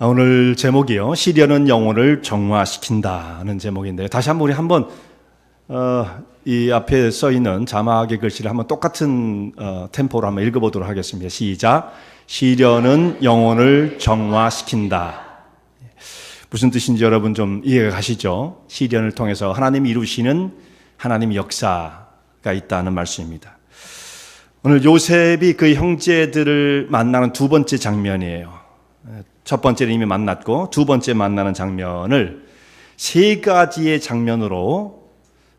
오늘 제목이요. 시련은 영혼을 정화시킨다는 제목인데요. 다시 한번 우리 한번 이 앞에 써 있는 자막의 글씨를 한번 똑같은 템포로 한번 읽어보도록 하겠습니다. 시작. 시련은 영혼을 정화시킨다. 무슨 뜻인지 여러분 좀 이해가 가시죠? 시련을 통해서 하나님이 이루시는 하나님의 역사가 있다는 말씀입니다. 오늘 요셉이 그 형제들을 만나는 두 번째 장면이에요. 첫 번째는 이미 만났고 두 번째 만나는 장면을 세 가지의 장면으로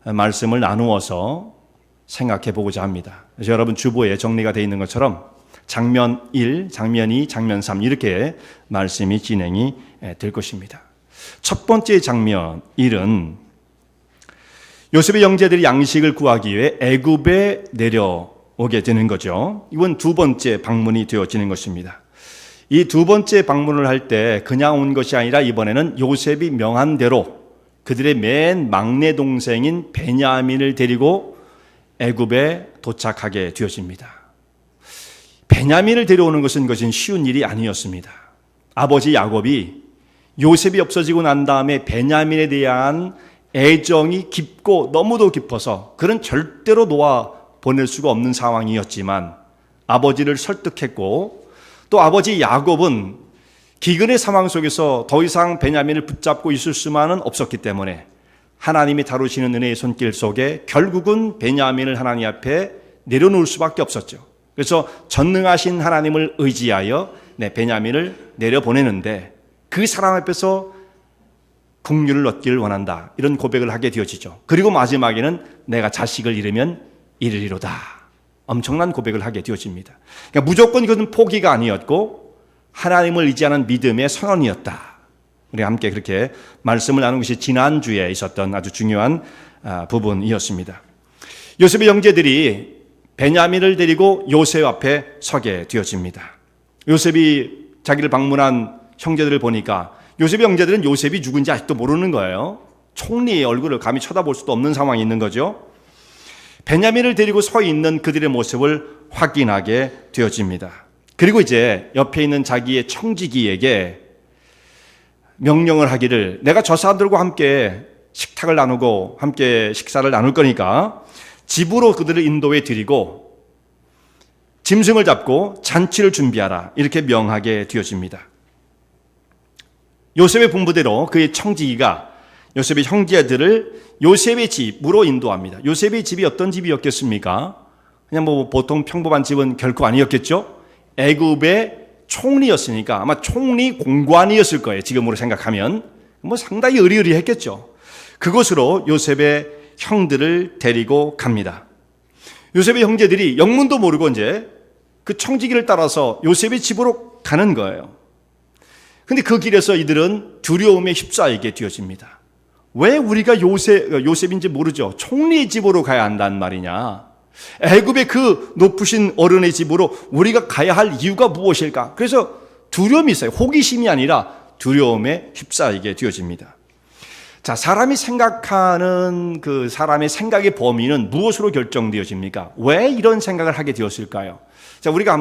말씀을 나누어서 생각해 보고자 합니다. 그래서 여러분 주보에 정리가 되어 있는 것처럼 장면 1, 장면 2, 장면 3 이렇게 말씀이 진행이 될 것입니다. 첫 번째 장면 1은 요셉의 형제들이 양식을 구하기 위해 애굽에 내려오게 되는 거죠. 이건 두 번째 방문이 되어지는 것입니다. 이 두 번째 방문을 할 때 그냥 온 것이 아니라 이번에는 요셉이 명한 대로 그들의 맨 막내 동생인 베냐민을 데리고 애굽에 도착하게 되어집니다. 베냐민을 데려오는 것은 쉬운 일이 아니었습니다. 아버지 야곱이 요셉이 없어지고 난 다음에 베냐민에 대한 애정이 깊고 너무도 깊어서 그는 절대로 놓아 보낼 수가 없는 상황이었지만 아버지를 설득했고 또 아버지 야곱은 기근의 상황 속에서 더 이상 베냐민을 붙잡고 있을 수만은 없었기 때문에 하나님이 다루시는 은혜의 손길 속에 결국은 베냐민을 하나님 앞에 내려놓을 수밖에 없었죠. 그래서 전능하신 하나님을 의지하여 베냐민을 내려보내는데 그 사람 앞에서 긍휼을 얻기를 원한다. 이런 고백을 하게 되어지죠. 그리고 마지막에는 내가 자식을 잃으면 이르리로다. 엄청난 고백을 하게 되어집니다. 그러니까 무조건 이것은 포기가 아니었고 하나님을 의지하는 믿음의 선언이었다. 우리 함께 그렇게 말씀을 나눈 것이 지난주에 있었던 아주 중요한 부분이었습니다. 요셉의 형제들이 베냐민을 데리고 요셉 앞에 서게 되어집니다. 요셉이 자기를 방문한 형제들을 보니까 요셉의 형제들은 요셉이 누군지 아직도 모르는 거예요. 총리의 얼굴을 감히 쳐다볼 수도 없는 상황이 있는 거죠. 베냐민을 데리고 서 있는 그들의 모습을 확인하게 되어집니다. 그리고 이제 옆에 있는 자기의 청지기에게 명령을 하기를 내가 저 사람들과 함께 식탁을 나누고 함께 식사를 나눌 거니까 집으로 그들을 인도해 드리고 짐승을 잡고 잔치를 준비하라 이렇게 명하게 되어집니다. 요셉의 분부대로 그의 청지기가 요셉의 형제들을 요셉의 집으로 인도합니다. 요셉의 집이 어떤 집이었겠습니까? 그냥 보통 평범한 집은 결코 아니었겠죠? 애굽의 총리였으니까 아마 총리 공관이었을 거예요. 지금으로 생각하면 상당히 의리의리했겠죠. 그곳으로 요셉의 형들을 데리고 갑니다. 요셉의 형제들이 영문도 모르고 이제 그 청지기를 따라서 요셉의 집으로 가는 거예요. 근데 그 길에서 이들은 두려움에 휩싸이게 되어집니다. 왜 우리가 요셉인지 모르죠. 총리의 집으로 가야 한단 말이냐. 애굽의 그 높으신 어른의 집으로 우리가 가야 할 이유가 무엇일까? 그래서 두려움이 있어요. 호기심이 아니라 두려움에 휩싸이게 되어집니다. 자, 사람이 생각하는 그 사람의 생각의 범위는 무엇으로 결정되어집니까? 왜 이런 생각을 하게 되었을까요? 자, 우리가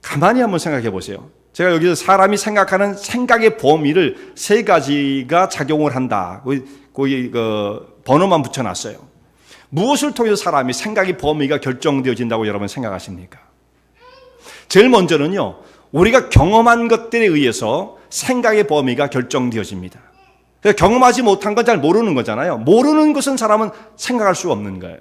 가만히 한번 생각해 보세요. 제가 여기서 사람이 생각하는 생각의 범위를 세 가지가 작용을 한다. 거기 번호만 붙여놨어요. 무엇을 통해서 사람이 생각의 범위가 결정되어진다고 여러분 생각하십니까? 제일 먼저는요, 우리가 경험한 것들에 의해서 생각의 범위가 결정되어집니다. 경험하지 못한 건 잘 모르는 거잖아요. 모르는 것은 사람은 생각할 수가 없는 거예요.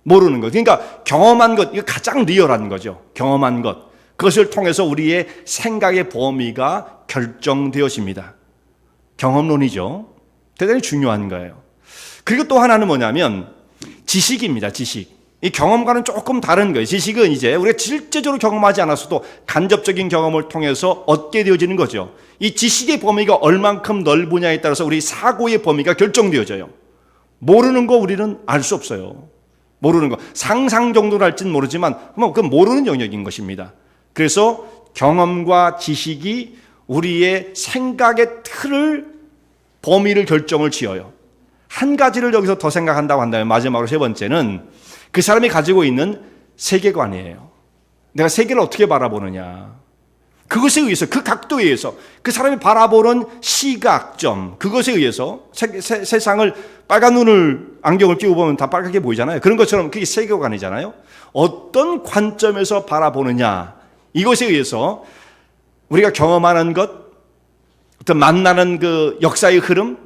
모르는 것. 그러니까 경험한 것, 이거 가장 리얼한 거죠. 경험한 것. 그것을 통해서 우리의 생각의 범위가 결정되어집니다. 경험론이죠. 대단히 중요한 거예요. 그리고 또 하나는 뭐냐면 지식입니다. 지식. 이 경험과는 조금 다른 거예요. 지식은 이제 우리가 실제적으로 경험하지 않았어도 간접적인 경험을 통해서 얻게 되어지는 거죠. 이 지식의 범위가 얼만큼 넓으냐에 따라서 우리 사고의 범위가 결정되어져요. 모르는 거 우리는 알 수 없어요. 모르는 거. 상상 정도로 할지는 모르지만 그건 모르는 영역인 것입니다. 그래서 경험과 지식이 우리의 생각의 틀을 범위를 결정을 지어요. 한 가지를 여기서 더 생각한다고 한다면 마지막으로 세 번째는 그 사람이 가지고 있는 세계관이에요. 내가 세계를 어떻게 바라보느냐. 그것에 의해서, 그 각도에 의해서, 그 사람이 바라보는 시각점, 그것에 의해서 세상을 빨간 안경을 끼고 보면 다 빨갛게 보이잖아요. 그런 것처럼 그게 세계관이잖아요. 어떤 관점에서 바라보느냐, 이것에 의해서 우리가 경험하는 것, 어떤 만나는 그 역사의 흐름,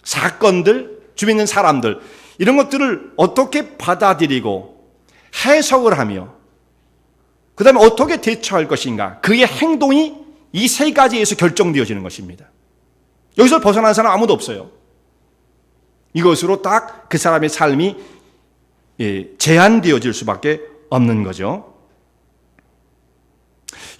사건들, 주변에 있는 사람들, 이런 것들을 어떻게 받아들이고 해석을 하며 그 다음에 어떻게 대처할 것인가, 그의 행동이 이 세 가지에서 결정되어지는 것입니다. 여기서 벗어난 사람 아무도 없어요. 이것으로 딱 그 사람의 삶이 제한되어질 수밖에 없는 거죠.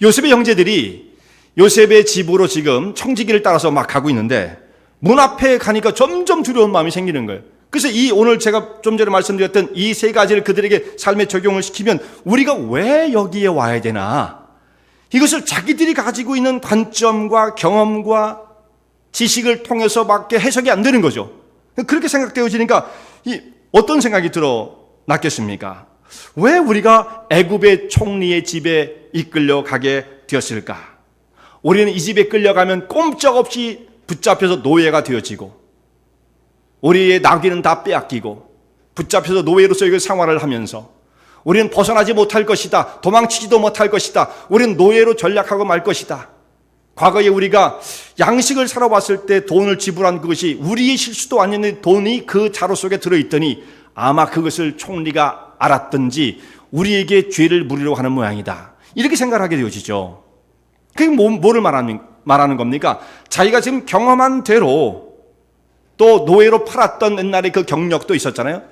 요셉의 형제들이 요셉의 집으로 지금 청지기를 따라서 막 가고 있는데 문 앞에 가니까 점점 두려운 마음이 생기는 거예요. 그래서 오늘 제가 좀 전에 말씀드렸던 이 세 가지를 그들에게 삶에 적용을 시키면 우리가 왜 여기에 와야 되나? 이것을 자기들이 가지고 있는 관점과 경험과 지식을 통해서밖에 해석이 안 되는 거죠. 그렇게 생각되어지니까 어떤 생각이 낫겠습니까? 왜 우리가 애굽의 총리의 집에 이끌려 가게 되었을까? 우리는 이 집에 끌려가면 꼼짝없이 붙잡혀서 노예가 되어지고 우리의 나귀는 다 빼앗기고 붙잡혀서 노예로서 이걸 생활을 하면서 우리는 벗어나지 못할 것이다. 도망치지도 못할 것이다. 우리는 노예로 전락하고 말 것이다. 과거에 우리가 양식을 사러 왔을 때 돈을 지불한 그것이 우리의 실수도 아닌데 돈이 그 자루 속에 들어있더니 아마 그것을 총리가 알았든지 우리에게 죄를 물으려고 하는 모양이다. 이렇게 생각하게 되어지죠. 그게 뭐를 말하는 겁니까? 자기가 지금 경험한 대로 또 노예로 팔았던 옛날에 그 경력도 있었잖아요.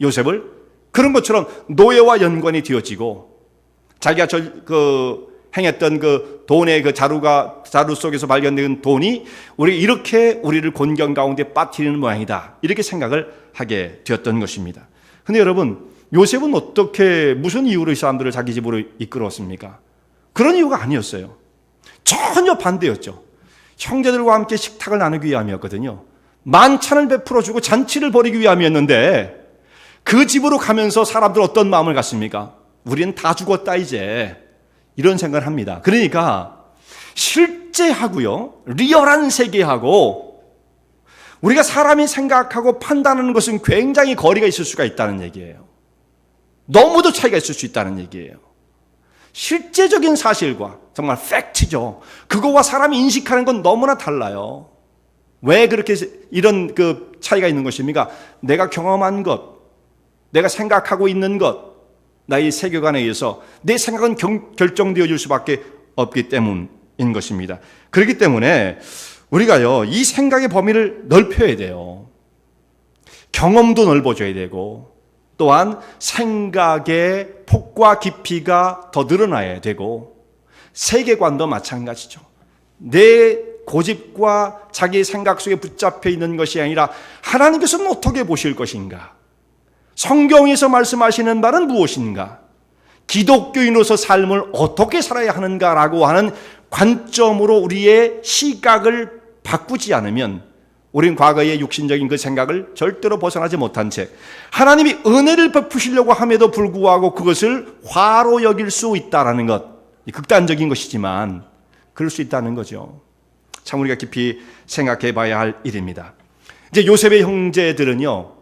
요셉을. 그런 것처럼 노예와 연관이 되어지고 자기가 행했던 그 돈의 그 자루 속에서 발견된 돈이 우리를 곤경 가운데 빠뜨리는 모양이다. 이렇게 생각을 하게 되었던 것입니다. 근데 여러분, 요셉은 무슨 이유로 이 사람들을 자기 집으로 이끌었습니까? 그런 이유가 아니었어요. 전혀 반대였죠. 형제들과 함께 식탁을 나누기 위함이었거든요. 만찬을 베풀어주고 잔치를 벌이기 위함이었는데 그 집으로 가면서 사람들 어떤 마음을 갖습니까? 우리는 다 죽었다 이제. 이런 생각을 합니다. 그러니까 실제하고요, 리얼한 세계하고 우리가 사람이 생각하고 판단하는 것은 굉장히 거리가 있을 수가 있다는 얘기예요. 너무도 차이가 있을 수 있다는 얘기예요. 실제적인 사실과 정말 팩트죠. 그거와 사람이 인식하는 건 너무나 달라요. 왜 그렇게 이런 그 차이가 있는 것입니까? 내가 경험한 것, 내가 생각하고 있는 것, 나의 세계관에 의해서 내 생각은 결정되어질 수밖에 없기 때문인 것입니다. 그렇기 때문에 우리가요, 이 생각의 범위를 넓혀야 돼요. 경험도 넓어져야 되고 또한 생각의 폭과 깊이가 더 늘어나야 되고 세계관도 마찬가지죠. 내 고집과 자기의 생각 속에 붙잡혀 있는 것이 아니라 하나님께서는 어떻게 보실 것인가? 성경에서 말씀하시는 바는 무엇인가? 기독교인으로서 삶을 어떻게 살아야 하는가라고 하는 관점으로 우리의 시각을 바꾸지 않으면 우리는 과거의 육신적인 그 생각을 절대로 벗어나지 못한 채 하나님이 은혜를 베푸시려고 함에도 불구하고 그것을 화로 여길 수 있다는 것, 극단적인 것이지만 그럴 수 있다는 거죠. 참 우리가 깊이 생각해 봐야 할 일입니다. 이제 요셉의 형제들은요,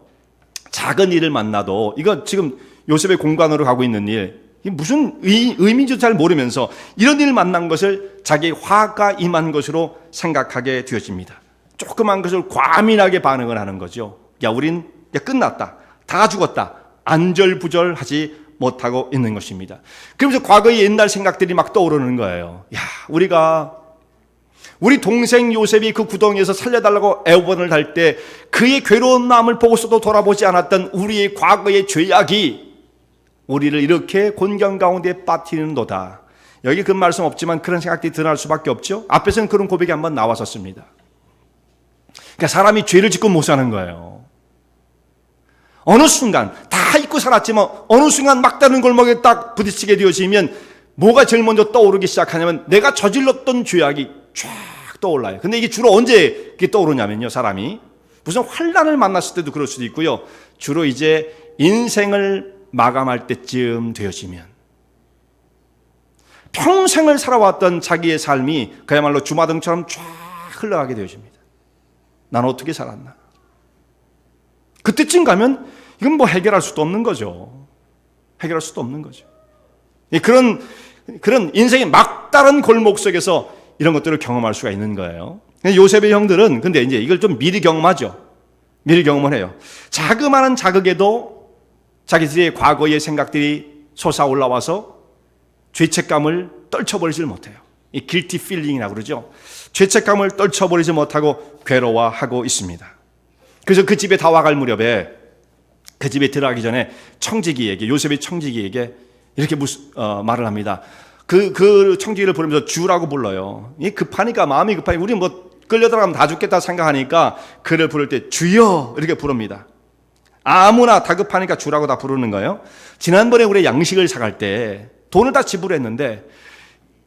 작은 일을 만나도 이거 지금 요셉의 공간으로 가고 있는 일, 이게 무슨 의미인지도 잘 모르면서 이런 일을 만난 것을 자기의 화가 임한 것으로 생각하게 되어집니다. 조그만 것을 과민하게 반응을 하는 거죠. 야, 우린 끝났다. 다 죽었다. 안절부절하지 못하고 있는 것입니다. 그러면서 과거의 옛날 생각들이 막 떠오르는 거예요. 야, 우리 동생 요셉이 그 구덩이에서 살려달라고 애원을 할 때 그의 괴로운 마음을 보고서도 돌아보지 않았던 우리의 과거의 죄악이 우리를 이렇게 곤경 가운데 빠뜨리는도다. 여기 그 말씀 없지만 그런 생각들이 드러날 수밖에 없죠. 앞에서는 그런 고백이 한번 나왔었습니다. 그러니까 사람이 죄를 짓고 못 사는 거예요. 어느 순간 다 잊고 살았지만 어느 순간 막다른 골목에 딱 부딪히게 되어지면 뭐가 제일 먼저 떠오르기 시작하냐면 내가 저질렀던 죄악이 쫙 떠올라요. 근데 이게 주로 언제 떠오르냐면요, 사람이 무슨 환난을 만났을 때도 그럴 수도 있고요, 주로 이제 인생을 마감할 때쯤 되어지면, 평생을 살아왔던 자기의 삶이 그야말로 주마등처럼 쫙 흘러가게 되어집니다. 난 어떻게 살았나? 그때쯤 가면 이건 뭐 해결할 수도 없는 거죠. 해결할 수도 없는 거죠. 그런 인생의 막다른 골목 속에서 이런 것들을 경험할 수가 있는 거예요. 요셉의 형들은 근데 이제 이걸 좀 미리 경험하죠. 미리 경험을 해요. 자그마한 자극에도 자기들의 과거의 생각들이 솟아올라와서 죄책감을 떨쳐버리질 못해요. 이 guilty feeling이라고 그러죠. 죄책감을 떨쳐버리지 못하고 괴로워하고 있습니다. 그래서 그 집에 다 와갈 무렵에 그 집에 들어가기 전에 청지기에게, 요셉의 청지기에게 이렇게 말을 합니다. 그 청지기를 부르면서 주라고 불러요. 급하니까, 마음이 급하니까, 우리 뭐 끌려들어가면 다 죽겠다 생각하니까 그를 부를 때 주여 이렇게 부릅니다. 아무나 다급하니까 주라고 다 부르는 거예요. 지난번에 우리 양식을 사갈 때 돈을 다 지불했는데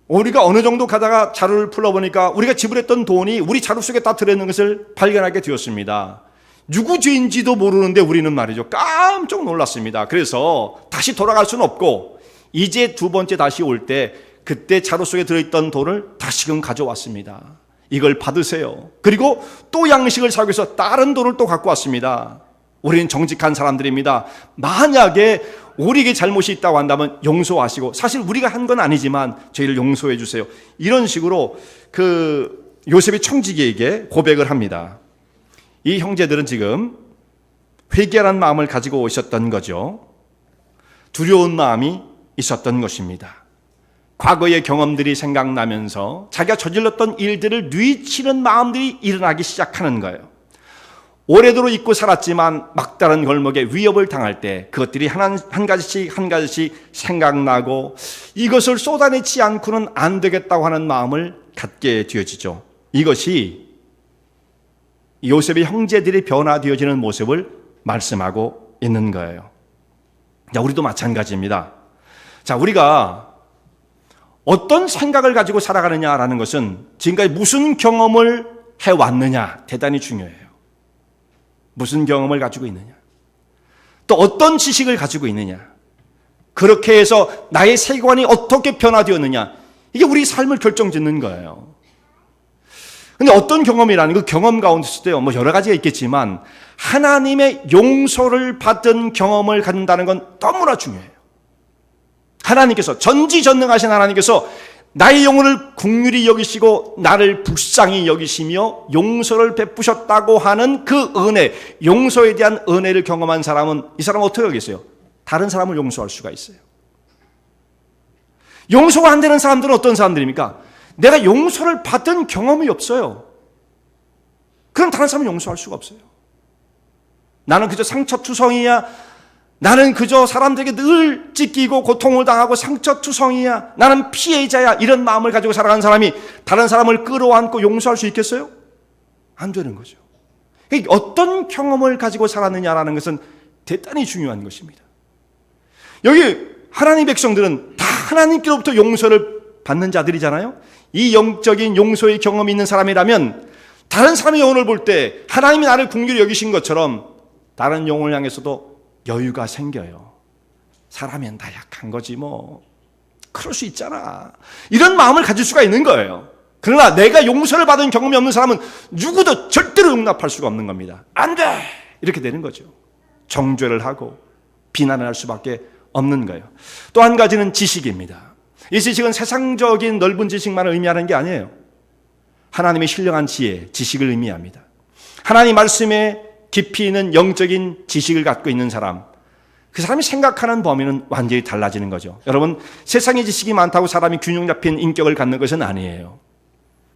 우리가 어느 정도 가다가 자루를 풀어보니까 우리가 지불했던 돈이 우리 자루 속에 다 들어있는 것을 발견하게 되었습니다. 누구 죄인지도 모르는데 우리는 말이죠, 깜짝 놀랐습니다. 그래서 다시 돌아갈 수는 없고 이제 두 번째 다시 올 때 그때 자루 속에 들어있던 돈을 다시금 가져왔습니다. 이걸 받으세요. 그리고 또 양식을 사기 위해서 다른 돈을 또 갖고 왔습니다. 우리는 정직한 사람들입니다. 만약에 우리에게 잘못이 있다고 한다면 용서하시고, 사실 우리가 한 건 아니지만 저희를 용서해 주세요. 이런 식으로 그 요셉이 청지기에게 고백을 합니다. 이 형제들은 지금 회개하는 마음을 가지고 있었던 거죠. 두려운 마음이 있었던 것입니다. 과거의 경험들이 생각나면서 자기가 저질렀던 일들을 뉘우치는 마음들이 일어나기 시작하는 거예요. 오래도록 잊고 살았지만 막다른 골목에 위협을 당할 때 그것들이 한 가지씩 생각나고 이것을 쏟아내지 않고는 안 되겠다고 하는 마음을 갖게 되어지죠. 이것이 요셉의 형제들이 변화되어지는 모습을 말씀하고 있는 거예요. 자, 우리도 마찬가지입니다. 자, 우리가 어떤 생각을 가지고 살아가느냐라는 것은 지금까지 무슨 경험을 해왔느냐 대단히 중요해요. 무슨 경험을 가지고 있느냐, 또 어떤 지식을 가지고 있느냐, 그렇게 해서 나의 세계관이 어떻게 변화되었느냐, 이게 우리 삶을 결정짓는 거예요. 근데 어떤 경험이라는 그 경험 가운데서도 뭐 여러 가지가 있겠지만 하나님의 용서를 받은 경험을 갖는다는 건 너무나 중요해요. 하나님께서, 전지전능하신 하나님께서 나의 영혼을 긍휼히 여기시고 나를 불쌍히 여기시며 용서를 베푸셨다고 하는 그 은혜, 용서에 대한 은혜를 경험한 사람은, 이 사람은 어떻게 하겠어요? 다른 사람을 용서할 수가 있어요. 용서가 안 되는 사람들은 어떤 사람들입니까? 내가 용서를 받은 경험이 없어요. 그럼 다른 사람을 용서할 수가 없어요. 나는 그저 상처투성이야, 나는 그저 사람들에게 늘 찢기고 고통을 당하고 상처투성이야, 나는 피해자야, 이런 마음을 가지고 살아가는 사람이 다른 사람을 끌어안고 용서할 수 있겠어요? 안 되는 거죠. 어떤 경험을 가지고 살았느냐라는 것은 대단히 중요한 것입니다. 여기 하나님 백성들은 다 하나님께로부터 용서를 받는 자들이잖아요. 이 영적인 용서의 경험이 있는 사람이라면 다른 사람의 영혼을 볼 때 하나님이 나를 긍휼히 여기신 것처럼 다른 영혼을 향해서도 여유가 생겨요. 사람은 다 약한 거지 뭐, 그럴 수 있잖아, 이런 마음을 가질 수가 있는 거예요. 그러나 내가 용서를 받은 경험이 없는 사람은 누구도 절대로 용납할 수가 없는 겁니다. 안 돼! 이렇게 되는 거죠. 정죄를 하고 비난을 할 수밖에 없는 거예요. 또 한 가지는 지식입니다. 이 지식은 세상적인 넓은 지식만을 의미하는 게 아니에요. 하나님의 신령한 지혜, 지식을 의미합니다. 하나님 말씀에 깊이 있는 영적인 지식을 갖고 있는 사람, 그 사람이 생각하는 범위는 완전히 달라지는 거죠. 여러분, 세상의 지식이 많다고 사람이 균형 잡힌 인격을 갖는 것은 아니에요.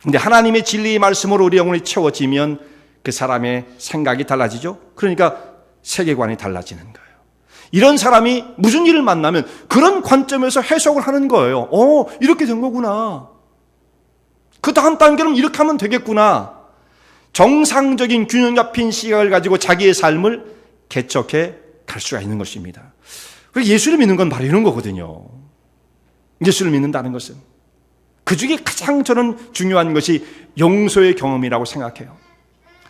근데 하나님의 진리의 말씀으로 우리 영혼이 채워지면 그 사람의 생각이 달라지죠. 그러니까 세계관이 달라지는 거예요. 이런 사람이 무슨 일을 만나면 그런 관점에서 해석을 하는 거예요. 이렇게 된 거구나, 그 다음 단계는 이렇게 하면 되겠구나. 정상적인 균형 잡힌 시각을 가지고 자기의 삶을 개척해 갈 수가 있는 것입니다. 그리고 예수를 믿는 건 바로 이런 거거든요. 예수를 믿는다는 것은 그 중에 가장 저는 중요한 것이 용서의 경험이라고 생각해요.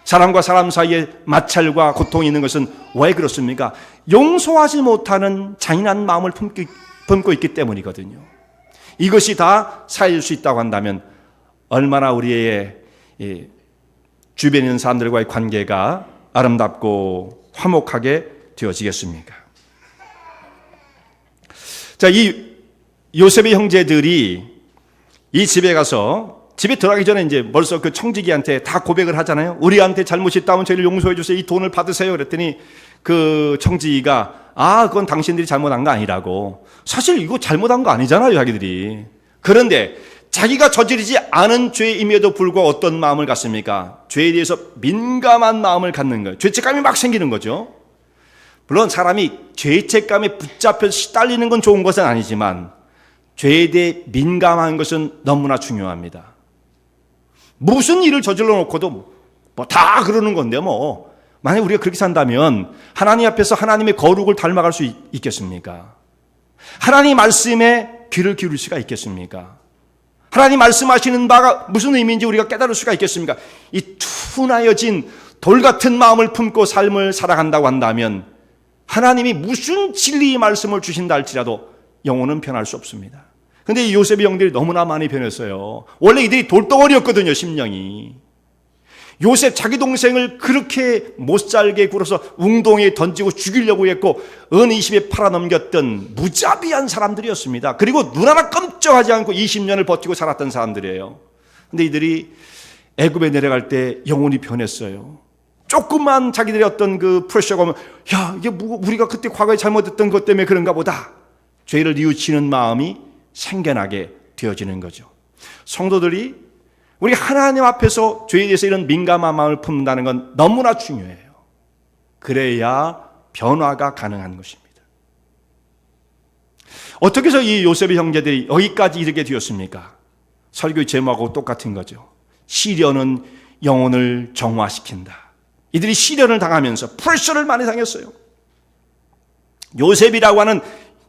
사람과 사람 사이에 마찰과 고통이 있는 것은 왜 그렇습니까? 용서하지 못하는 잔인한 마음을 품고 있기 때문이거든요. 이것이 다 사해질 수 있다고 한다면 얼마나 우리의 주변에 있는 사람들과의 관계가 아름답고 화목하게 되어지겠습니까? 자, 이 요셉의 형제들이 이 집에 가서 집에 들어가기 전에 이제 벌써 그 청지기한테 다 고백을 하잖아요. 우리한테 잘못이 있다면 저희를 용서해 주세요. 이 돈을 받으세요. 그랬더니 그 청지기가 그건 당신들이 잘못한 거 아니라고. 사실 이거 잘못한 거 아니잖아요, 자기들이. 그런데 자기가 저지르지 않은 죄임에도 불구하고 어떤 마음을 갖습니까? 죄에 대해서 민감한 마음을 갖는 거예요. 죄책감이 막 생기는 거죠. 물론 사람이 죄책감에 붙잡혀 시달리는 건 좋은 것은 아니지만 죄에 대해 민감한 것은 너무나 중요합니다. 무슨 일을 저질러 놓고도 뭐 다 그러는 건데 뭐 만약 우리가 그렇게 산다면 하나님 앞에서 하나님의 거룩을 닮아갈 수 있겠습니까? 하나님 말씀에 귀를 기울일 수가 있겠습니까? 하나님 말씀하시는 바가 무슨 의미인지 우리가 깨달을 수가 있겠습니까? 이 둔하여진 돌 같은 마음을 품고 삶을 살아간다고 한다면 하나님이 무슨 진리의 말씀을 주신다 할지라도 영혼은 변할 수 없습니다. 근데 이 요셉의 형들이 너무나 많이 변했어요. 원래 이들이 돌덩어리였거든요, 심령이. 요셉 자기 동생을 그렇게 못살게 굴어서 웅동이에 던지고 죽이려고 했고 은 20에 팔아넘겼던 무자비한 사람들이었습니다. 그리고 눈 하나 깜짝하지 않고 20년을 버티고 살았던 사람들이에요. 근데 이들이 애굽에 내려갈 때 영혼이 변했어요. 조금만 자기들의 어떤 그 프레셔가 오면 이게 우리가 그때 과거에 잘못했던 것 때문에 그런가 보다. 죄를 뉘우치는 마음이 생겨나게 되어지는 거죠. 성도들이 우리 하나님 앞에서 죄에 대해서 이런 민감한 마음을 품는다는 건 너무나 중요해요. 그래야 변화가 가능한 것입니다. 어떻게 해서 이 요셉의 형제들이 여기까지 이르게 되었습니까? 설교의 제목하고 똑같은 거죠. 시련은 영혼을 정화시킨다. 이들이 시련을 당하면서 프레셔를 많이 당했어요. 요셉이라고 하는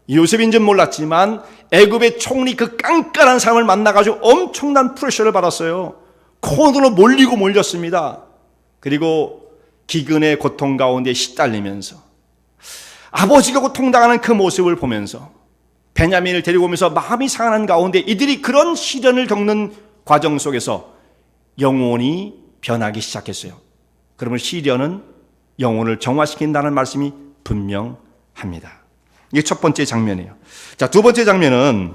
요셉인지는 몰랐지만 애굽의 총리 그 깐깐한 사람을 만나가지고 엄청난 프레셔를 받았어요. 코너로 몰렸습니다. 그리고 기근의 고통 가운데 시달리면서 아버지가 고통당하는 그 모습을 보면서 베냐민을 데리고 오면서 마음이 상한 가운데 이들이 그런 시련을 겪는 과정 속에서 영혼이 변하기 시작했어요. 그러면 시련은 영혼을 정화시킨다는 말씀이 분명합니다. 이게 첫 번째 장면이에요. 자, 두 번째 장면은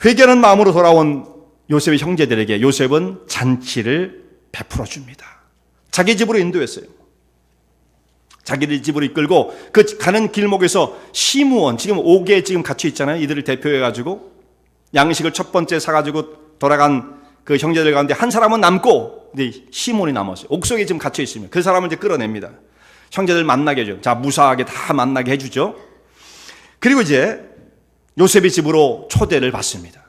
회개하는 마음으로 돌아온 요셉의 형제들에게 요셉은 잔치를 베풀어 줍니다. 자기 집으로 인도했어요. 자기들 집으로 이끌고 그 가는 길목에서 시므온, 지금 5개 지금 갇혀 있잖아요. 이들을 대표해가지고 양식을 첫 번째 사가지고 돌아간 그 형제들 가운데 한 사람은 남고 근데 시므온이 남았어요. 옥속에 지금 갇혀 있으면 그 사람을 이제 끌어냅니다. 형제들 만나게 해줘요. 자, 무사하게 다 만나게 해주죠. 그리고 이제 요셉의 집으로 초대를 받습니다.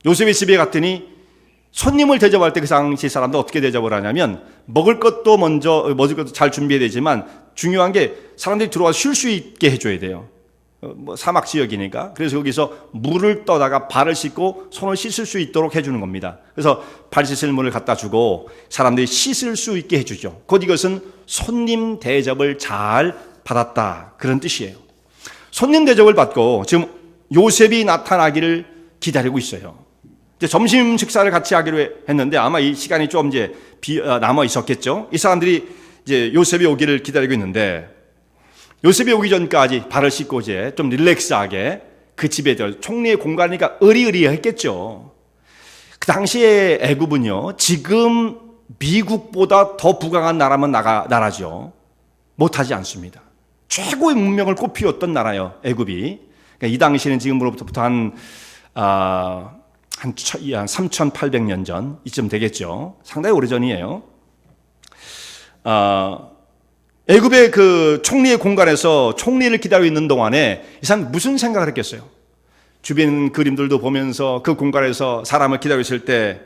요셉의 집에 갔더니 손님을 대접할 때 그 당시 사람도 어떻게 대접을 하냐면 먹을 것도 잘 준비해야 되지만 중요한 게 사람들이 들어와서 쉴 수 있게 해줘야 돼요. 사막 지역이니까. 그래서 여기서 물을 떠다가 발을 씻고 손을 씻을 수 있도록 해주는 겁니다. 그래서 발 씻을 물을 갖다 주고 사람들이 씻을 수 있게 해주죠. 곧 이것은 손님 대접을 잘 받았다. 그런 뜻이에요. 손님 대접을 받고 지금 요셉이 나타나기를 기다리고 있어요. 이제 점심 식사를 같이 하기로 했는데 아마 이 시간이 좀 이제 남아 있었겠죠. 이 사람들이 이제 요셉이 오기를 기다리고 있는데 요셉이 오기 전까지 발을 씻고 이제 좀 릴렉스하게 그 집에 들어 총리의 공간이니까 의리의리했겠죠. 그 당시에 애굽은요 지금 미국보다 더 부강한 나라죠. 못하지 않습니다. 최고의 문명을 꽃피웠던 나라예요, 애굽이. 그러니까 이 당시에는 지금으로부터 한 3,800년 전 이쯤 되겠죠. 상당히 오래전이에요. 애굽의 그 총리의 공간에서 총리를 기다리고 있는 동안에 이 사람 무슨 생각을 했겠어요? 주변 그림들도 보면서 그 공간에서 사람을 기다리고 있을 때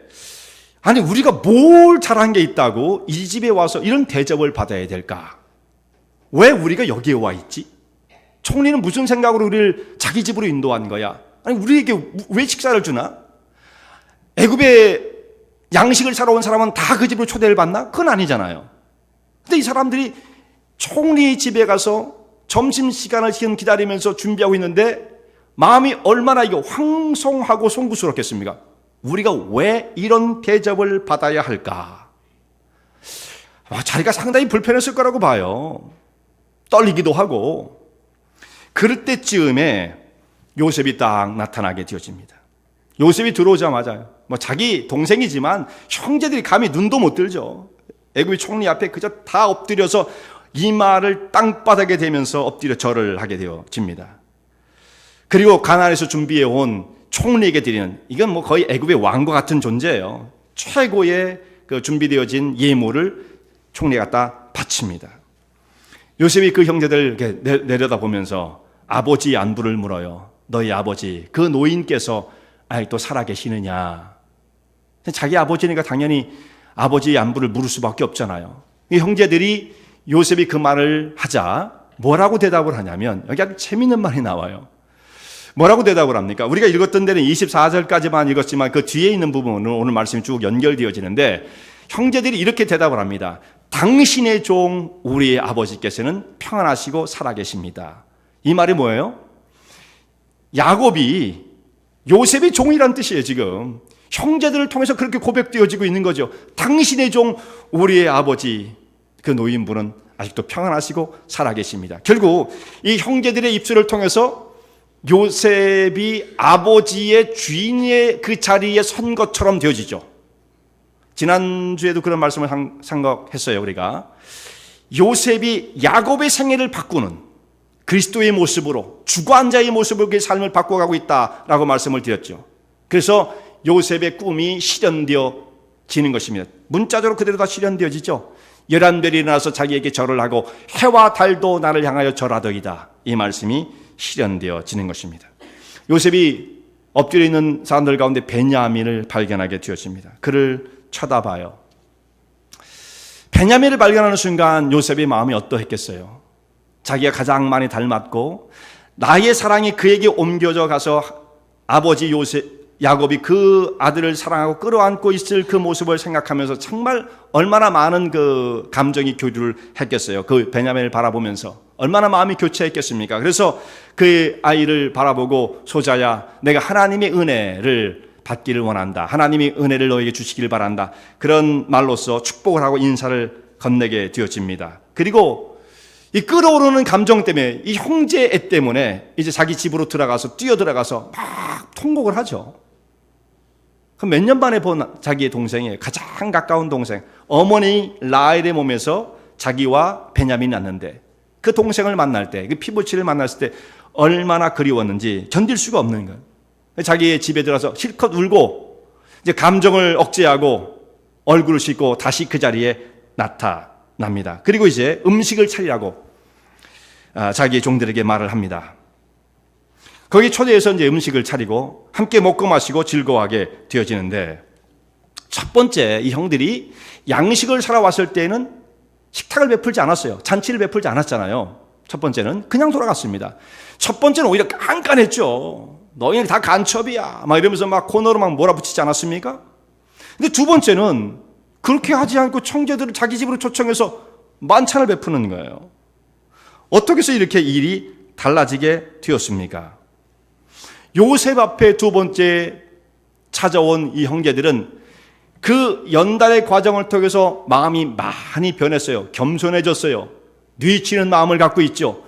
아니 우리가 뭘 잘한 게 있다고 이 집에 와서 이런 대접을 받아야 될까? 왜 우리가 여기에 와 있지? 총리는 무슨 생각으로 우리를 자기 집으로 인도한 거야? 아니 우리에게 왜 식사를 주나? 애굽에 양식을 사러 온 사람은 다 그 집으로 초대를 받나? 그건 아니잖아요. 근데 이 사람들이 총리의 집에 가서 점심시간을 지금 기다리면서 준비하고 있는데 마음이 얼마나 이거 황송하고 송구스럽겠습니까? 우리가 왜 이런 대접을 받아야 할까? 자리가 상당히 불편했을 거라고 봐요. 떨리기도 하고. 그럴 때쯤에 요셉이 딱 나타나게 되어집니다. 요셉이 들어오자마자 자기 동생이지만 형제들이 감히 눈도 못 들죠. 애굽의 총리 앞에 그저 다 엎드려서 이마를 땅바닥에 대면서 엎드려 절을 하게 되어집니다. 그리고 가나안에서 준비해 온 총리에게 드리는, 이건 거의 애굽의 왕과 같은 존재예요. 최고의 그 준비되어진 예물을 총리에 갖다 바칩니다. 요셉이 그 형제들 내려다보면서 아버지 안부를 물어요. 너희 아버지, 그 노인께서 아직도 살아계시느냐. 자기 아버지니까 당연히 아버지의 안부를 물을 수밖에 없잖아요. 이 형제들이 요셉이 그 말을 하자 뭐라고 대답을 하냐면, 여기 아주 재밌는 말이 나와요. 뭐라고 대답을 합니까? 우리가 읽었던 데는 24절까지만 읽었지만 그 뒤에 있는 부분은 오늘 말씀이 쭉 연결되어지는데, 형제들이 이렇게 대답을 합니다. 당신의 종 우리의 아버지께서는 평안하시고 살아계십니다. 이 말이 뭐예요? 야곱이 요셉의 종이란 뜻이에요. 지금 형제들을 통해서 그렇게 고백되어지고 있는 거죠. 당신의 종 우리의 아버지 그 노인분은 아직도 평안하시고 살아계십니다. 결국 이 형제들의 입술을 통해서 요셉이 아버지의 주인의 그 자리에 선 것처럼 되어지죠. 지난주에도 그런 말씀을 생각했어요. 우리가 요셉이 야곱의 생애를 바꾸는 그리스도의 모습으로, 주관자의 모습으로 그의 삶을 바꿔가고 있다라고 말씀을 드렸죠. 그래서 요셉의 꿈이 실현되어지는 것입니다. 문자적으로 그대로 다 실현되어지죠. 11별이 일어나서 자기에게 절을 하고 해와 달도 나를 향하여 절하더이다. 이 말씀이 실현되어지는 것입니다. 요셉이 엎드려 있는 사람들 가운데 베냐민을 발견하게 되었습니다. 그를 쳐다봐요. 베냐민을 발견하는 순간 요셉의 마음이 어떠했겠어요? 자기가 가장 많이 닮았고 나의 사랑이 그에게 옮겨져 가서 아버지 야곱이 그 아들을 사랑하고 끌어안고 있을 그 모습을 생각하면서 정말 얼마나 많은 그 감정이 교류를 했겠어요. 그 베냐민을 바라보면서 얼마나 마음이 교체했겠습니까? 그래서 그 아이를 바라보고, 소자야, 내가 하나님의 은혜를 받기를 원한다. 하나님이 은혜를 너에게 주시길 바란다. 그런 말로써 축복을 하고 인사를 건네게 되어집니다. 그리고 이 끌어오르는 감정 때문에, 이 형제 애 때문에 이제 자기 집으로 들어가서 뛰어들어가서 막 통곡을 하죠. 그럼 몇 년 만에 본 자기의 동생이에요. 가장 가까운 동생. 어머니 라헬의 몸에서 자기와 베냐민이 났는데 그 동생을 만날 때, 그 피부치를 만났을 때 얼마나 그리웠는지 견딜 수가 없는 거예요. 자기의 집에 들어가서 실컷 울고 이제 감정을 억제하고 얼굴을 씻고 다시 그 자리에 나타납니다. 그리고 이제 음식을 차리라고 자기의 종들에게 말을 합니다. 거기 초대해서 이제 음식을 차리고 함께 먹고 마시고 즐거워하게 되어지는데, 첫 번째 이 형들이 양식을 사러 왔을 때는 식탁을 베풀지 않았어요. 잔치를 베풀지 않았잖아요. 첫 번째는 그냥 돌아갔습니다. 첫 번째는 오히려 깐깐했죠. 너희는 다 간첩이야 막 이러면서 막 코너로 막 몰아붙이지 않았습니까? 근데 두 번째는 그렇게 하지 않고 청제들을 자기 집으로 초청해서 만찬을 베푸는 거예요. 어떻게 해서 이렇게 일이 달라지게 되었습니까? 요셉 앞에 두 번째 찾아온 이 형제들은 그 연단의 과정을 통해서 마음이 많이 변했어요. 겸손해졌어요. 뉘치는 마음을 갖고 있죠.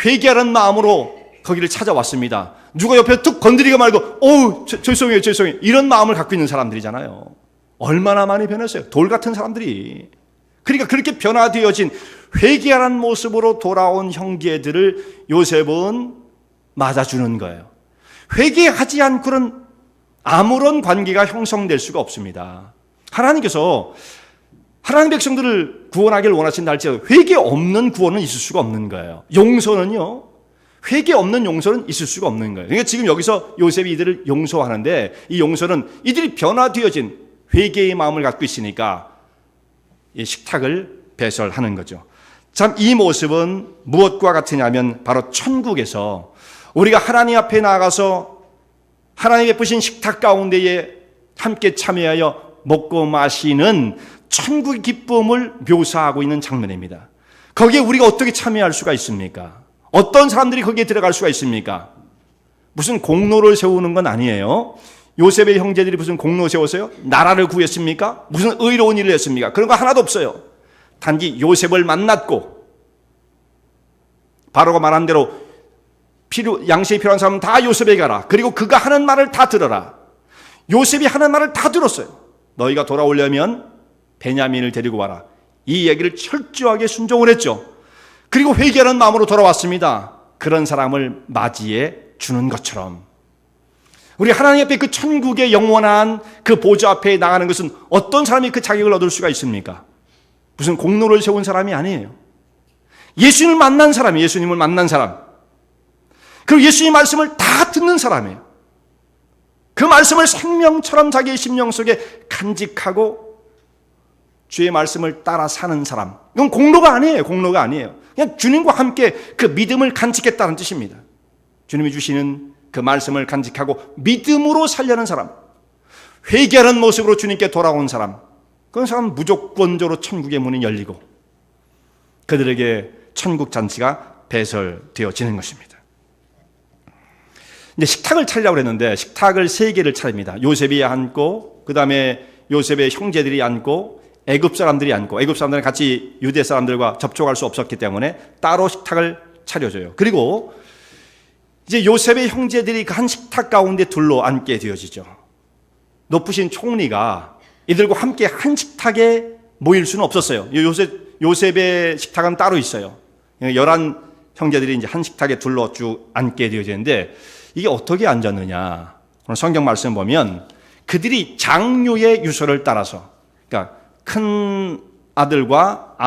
회개하는 마음으로 거기를 찾아왔습니다. 누가 옆에 툭 건드리고 말고 어우 죄송해요 이런 마음을 갖고 있는 사람들이잖아요. 얼마나 많이 변했어요. 돌 같은 사람들이. 그러니까 그렇게 변화되어진 회개하는 모습으로 돌아온 형제들을 요셉은 맞아주는 거예요. 회개하지 않고는 아무런 관계가 형성될 수가 없습니다. 하나님께서 하나님 백성들을 구원하기를 원하신다 할지라도 회개 없는 구원은 있을 수가 없는 거예요. 용서는요, 회개 없는 용서는 있을 수가 없는 거예요. 그러니까 지금 여기서 요셉이 이들을 용서하는데, 이 용서는 이들이 변화되어진 회개의 마음을 갖고 있으니까 이 식탁을 배설하는 거죠. 참 이 모습은 무엇과 같으냐면 바로 천국에서 우리가 하나님 앞에 나가서 하나님의 베푸신 식탁 가운데에 함께 참여하여 먹고 마시는 천국의 기쁨을 묘사하고 있는 장면입니다. 거기에 우리가 어떻게 참여할 수가 있습니까? 어떤 사람들이 거기에 들어갈 수가 있습니까? 무슨 공로를 세우는 건 아니에요. 요셉의 형제들이 무슨 공로 세웠어요? 나라를 구했습니까? 무슨 의로운 일을 했습니까? 그런 거 하나도 없어요. 단지 요셉을 만났고 바로가 말한 대로 양식이 필요한 사람은 다 요셉에게 가라. 그리고 그가 하는 말을 다 들어라. 요셉이 하는 말을 다 들었어요. 너희가 돌아오려면 베냐민을 데리고 와라. 이 얘기를 철저하게 순종을 했죠. 그리고 회개하는 마음으로 돌아왔습니다. 그런 사람을 맞이해 주는 것처럼 우리 하나님 앞에 그 천국의 영원한 그 보좌 앞에 나가는 것은 어떤 사람이 그 자격을 얻을 수가 있습니까? 무슨 공로를 세운 사람이 아니에요. 예수님을 만난 사람이에요. 예수님을 만난 사람. 그리고 예수님의 말씀을 다 듣는 사람이에요. 그 말씀을 생명처럼 자기의 심령 속에 간직하고 주의 말씀을 따라 사는 사람. 이건 공로가 아니에요. 공로가 아니에요. 그냥 주님과 함께 그 믿음을 간직했다는 뜻입니다. 주님이 주시는 그 말씀을 간직하고 믿음으로 살려는 사람, 회개하는 모습으로 주님께 돌아온 사람, 그런 사람은 무조건적으로 천국의 문이 열리고 그들에게 천국 잔치가 배설되어지는 것입니다. 이제 식탁을 차리려고 했는데 식탁을 3개를 차립니다. 요셉이 앉고 그 다음에 요셉의 형제들이 앉고 애굽 사람들이 앉고, 애굽 사람들은 같이 유대 사람들과 접촉할 수 없었기 때문에 따로 식탁을 차려줘요. 그리고 이제 요셉의 형제들이 그 한 식탁 가운데 둘러 앉게 되어지죠. 높으신 총리가 이들과 함께 한 식탁에 모일 수는 없었어요. 요셉의 식탁은 따로 있어요. 11 형제들이 이제 한 식탁에 둘러 쭉 앉게 되어지는데 이게 어떻게 앉았느냐? 성경 말씀 보면 그들이 장류의 유서를 따라서, 그러니까 큰 아들과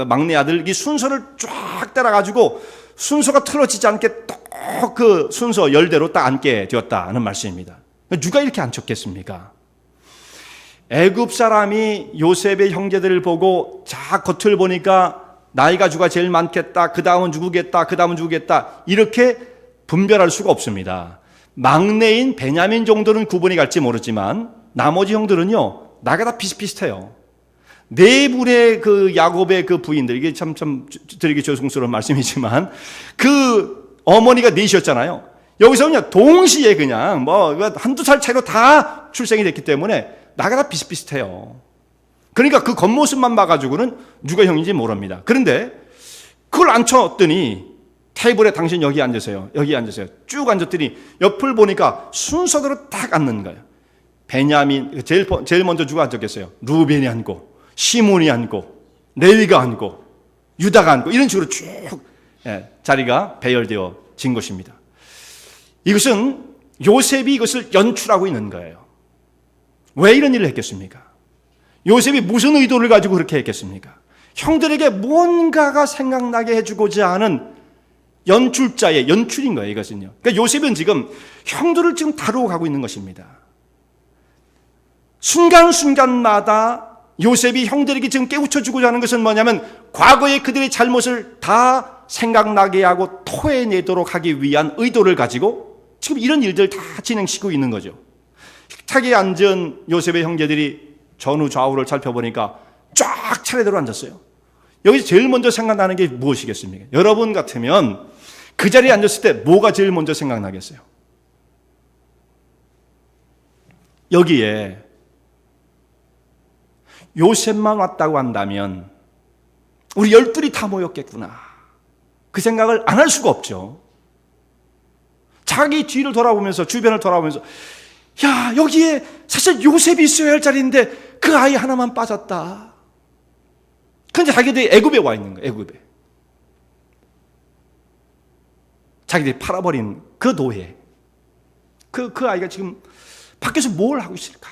막내 아들 이 순서를 쫙 따라가지고 순서가 틀어지지 않게 또 그 순서 열대로 딱 앉게 되었다는 말씀입니다. 누가 이렇게 앉혔겠습니까? 애굽 사람이 요셉의 형제들을 보고 자 겉을 보니까 나이가 주가 제일 많겠다, 그 다음은 누구겠다, 그 다음은 누구겠다 이렇게 분별할 수가 없습니다. 막내인 베냐민 정도는 구분이 갈지 모르지만 나머지 형들은요 나이가 다 비슷비슷해요. 네 분의 그 야곱의 그 부인들, 이게 참 드리기 죄송스러운 말씀이지만 그 어머니가 넷이었잖아요. 여기서는 동시에 그냥 뭐 한두 살 차이로 다 출생이 됐기 때문에 나이가 다 비슷비슷해요. 그러니까 그 겉모습만 봐가지고는 누가 형인지 모릅니다. 그런데 그걸 앉혔더니 테이블에 당신 여기 앉으세요. 여기 앉으세요. 쭉 앉았더니 옆을 보니까 순서대로 딱 앉는 거예요. 베냐민, 제일 먼저 누가 앉았겠어요? 루벤이 앉고, 시몬이 앉고, 레위가 앉고, 유다가 앉고, 이런 식으로 쭉 자리가 배열되어진 것입니다. 이것은 요셉이 이것을 연출하고 있는 거예요. 왜 이런 일을 했겠습니까? 요셉이 무슨 의도를 가지고 그렇게 했겠습니까? 형들에게 뭔가가 생각나게 해주고자 하는 연출자의 연출인 거예요, 이것은요. 그러니까 요셉은 지금 형들을 지금 다루어 가고 있는 것입니다. 순간순간마다 요셉이 형들에게 지금 깨우쳐주고자 하는 것은 뭐냐면 과거의 그들의 잘못을 다 생각나게 하고 토해내도록 하기 위한 의도를 가지고 지금 이런 일들을 다 진행시키고 있는 거죠. 식탁에 앉은 요셉의 형제들이 전후 좌우를 살펴보니까 쫙 차례대로 앉았어요. 여기서 제일 먼저 생각나는 게 무엇이겠습니까? 여러분 같으면 그 자리에 앉았을 때 뭐가 제일 먼저 생각나겠어요? 여기에 요셉만 왔다고 한다면 우리 12이 다 모였겠구나. 그 생각을 안 할 수가 없죠. 자기 뒤를 돌아보면서, 주변을 돌아보면서 야, 여기에 사실 요셉이 있어야 할 자리인데 그 아이 하나만 빠졌다. 근데 자기들이 애굽에 와 있는 거예요. 애굽에. 자기들이 팔아버린 그 노예. 그 아이가 지금 밖에서 뭘 하고 있을까?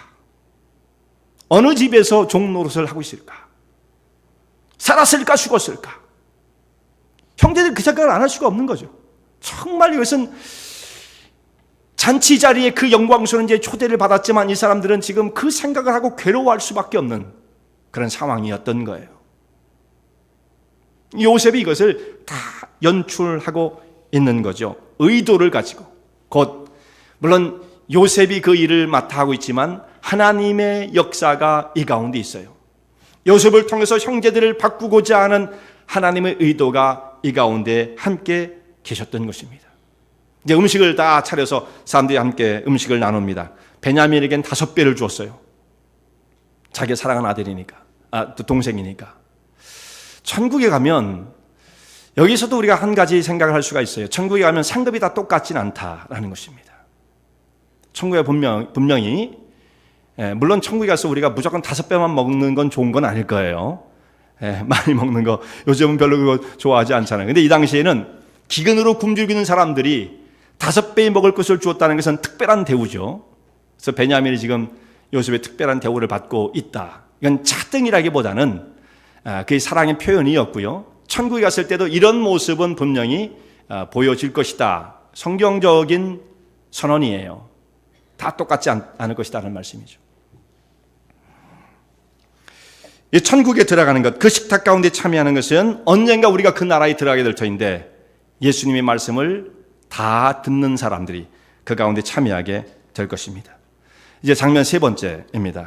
어느 집에서 종노릇을 하고 있을까? 살았을까 죽었을까? 형제들 그 생각을 안 할 수가 없는 거죠. 정말 이것은 잔치 자리에 그 영광스러운 이제 초대를 받았지만 이 사람들은 지금 그 생각을 하고 괴로워할 수밖에 없는 그런 상황이었던 거예요. 요셉이 이것을 다 연출하고 있는 거죠. 의도를 가지고. 곧 물론 요셉이 그 일을 맡아 하고 있지만 하나님의 역사가 이 가운데 있어요. 요셉을 통해서 형제들을 바꾸고자 하는 하나님의 의도가 이 가운데 함께 계셨던 것입니다. 이제 음식을 다 차려서 사람들이 함께 음식을 나눕니다. 베냐민에겐 5배를 주었어요. 자기 사랑하는 아들이니까, 동생이니까. 천국에 가면 여기서도 우리가 한 가지 생각을 할 수가 있어요. 천국에 가면 상급이 다 똑같진 않다라는 것입니다. 천국에 분명히 물론 천국에 가서 우리가 무조건 5배만 먹는 건 좋은 건 아닐 거예요. 많이 먹는 거 요즘은 별로 그거 좋아하지 않잖아요. 근데 이 당시에는 기근으로 굶주리는 사람들이 5배 먹을 것을 주었다는 것은 특별한 대우죠. 그래서 베냐민이 지금 요셉의 특별한 대우를 받고 있다. 이건 차등이라기보다는 그의 사랑의 표현이었고요. 천국에 갔을 때도 이런 모습은 분명히 보여질 것이다. 성경적인 선언이에요. 다 똑같지 않을 것이다라는 말씀이죠. 이 천국에 들어가는 것, 그 식탁 가운데 참여하는 것은 언젠가 우리가 그 나라에 들어가게 될 터인데 예수님의 말씀을 다 듣는 사람들이 그 가운데 참여하게 될 것입니다. 이제 장면 3번째입니다.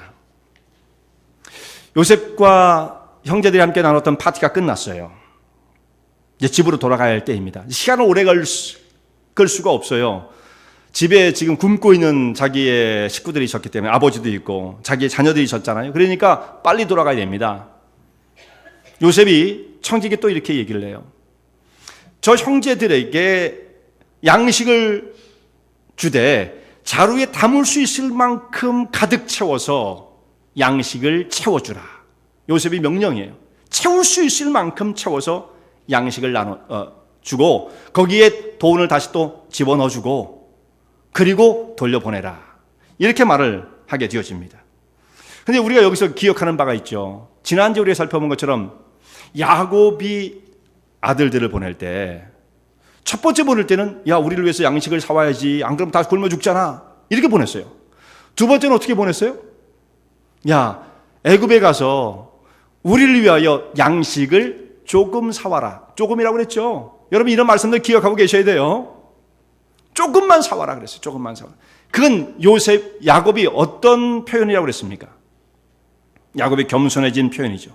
요셉과 형제들이 함께 나눴던 파티가 끝났어요. 이제 집으로 돌아가야 할 때입니다. 시간을 오래 끌 수가 없어요. 집에 지금 굶고 있는 자기의 식구들이 있었기 때문에 아버지도 있고 자기의 자녀들이 있었잖아요. 그러니까 빨리 돌아가야 됩니다. 요셉이 청지기에 또 이렇게 얘기를 해요. 저 형제들에게 양식을 주되 자루에 담을 수 있을 만큼 가득 채워서 양식을 채워주라. 요셉이 명령이에요. 채울 수 있을 만큼 채워서 양식을 주고 거기에 돈을 다시 또 집어넣어주고 그리고 돌려보내라. 이렇게 말을 하게 되어집니다. 그런데 우리가 여기서 기억하는 바가 있죠. 지난주에 우리가 살펴본 것처럼 야곱이 아들들을 보낼 때 첫 번째 보낼 때는 야 우리를 위해서 양식을 사와야지 안 그러면 다 굶어 죽잖아 이렇게 보냈어요. 두 번째는 어떻게 보냈어요? 야 애굽에 가서 우리를 위하여 양식을 조금 사와라. 조금이라고 그랬죠. 여러분 이런 말씀들 기억하고 계셔야 돼요. 조금만 사와라 그랬어요. 조금만 사와라. 그건 야곱이 어떤 표현이라고 그랬습니까? 야곱이 겸손해진 표현이죠.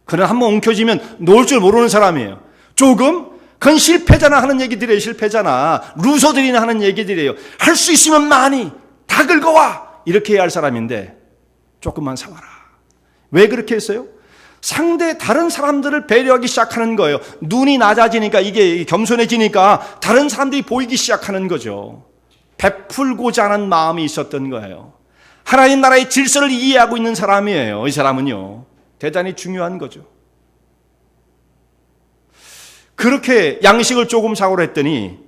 그러나 한번 엉켜지면 놓을 줄 모르는 사람이에요. 조금? 그건 실패잖아 하는 얘기들이에요. 실패잖아. 루서들이나 하는 얘기들이에요. 할 수 있으면 많이 다 긁어와 이렇게 해야 할 사람인데 조금만 사와라. 왜 그렇게 했어요? 다른 사람들을 배려하기 시작하는 거예요. 눈이 낮아지니까 이게 겸손해지니까 다른 사람들이 보이기 시작하는 거죠. 베풀고자 하는 마음이 있었던 거예요. 하나님 나라의 질서를 이해하고 있는 사람이에요. 이 사람은요. 대단히 중요한 거죠. 그렇게 양식을 조금 사오라 했더니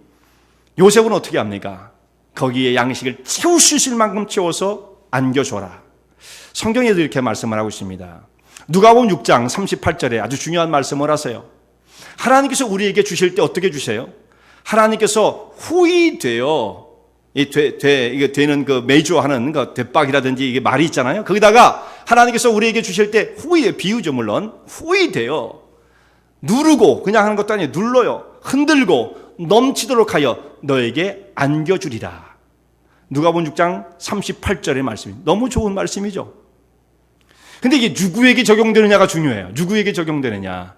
요셉은 어떻게 합니까? 거기에 양식을 채울 수 있을 만큼 채워서 안겨줘라. 성경에도 이렇게 말씀을 하고 있습니다. 누가복음 6장 38절에 아주 중요한 말씀을 하세요. 하나님께서 우리에게 주실 때 어떻게 주세요? 하나님께서 후이 되어 이게 되는 그 메이저하는 그 대박이라든지 이게 말이 있잖아요. 거기다가 하나님께서 우리에게 주실 때 후이 비유죠. 물론 후이 되어 누르고 그냥 하는 것도 아니에요. 눌러요. 흔들고 넘치도록 하여 너에게 안겨주리라. 누가복음 6장 38절의 말씀입니다. 너무 좋은 말씀이죠. 근데 이게 누구에게 적용되느냐가 중요해요. 누구에게 적용되느냐.